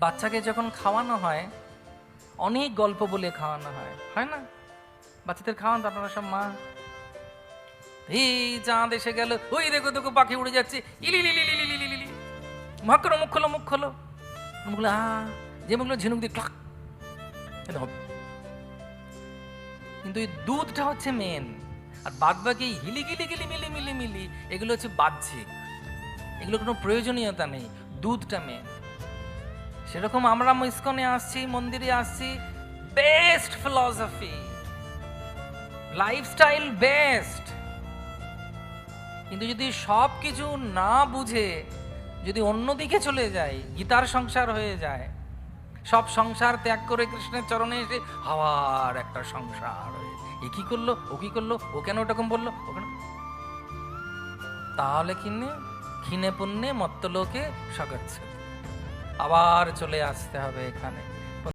বাচ্চাকে যখন খাওয়ানো হয় অনেক গল্প বলে খাওয়ানো হয়, হয় না? বাচ্চাদের খাওয়ান তো আপনারা সব মা। এই চাঁদ এসে গেল, ওই দেখো দেখো পাখি উড়ে যাচ্ছে, ইলি মুখ খোলো মুখ খোলো মুখ খোলো, মুখগুলো যে মুখগুলো ঝিনুক দিয়ে ক্লাক এটা হবে। কিন্তু এই দুধটা হচ্ছে মেন, আর বাদ বাকি হিলি গিলি গিলি মিলি মিলি মিলি এগুলো হচ্ছে বাহ্যিক, এগুলো কোনো প্রয়োজনীয়তা নেই। দুধটা মেন। সেরকম আমরা ইস্কনে আসছি, মন্দিরে আসছি, বেস্ট ফিলসফি, লাইফস্টাইল বেস্ট, কিন্তু যদি সব কিছু না বুঝে যদি অন্যদিকে চলে যায়, গীতার সংসার হয়ে যায়, সব সংসার ত্যাগ করে কৃষ্ণের চরণে এসে হাওয়ার একটা সংসার হয়ে, এ কি করলো, ও কি করলো, ও কেন ওরকম বললো, ও কেন, তাহলে কিনে ক্ষীণে পুণ্যে মত্তলোকে সগচ্ছে, আবার চলে আসতে হবে এখানে।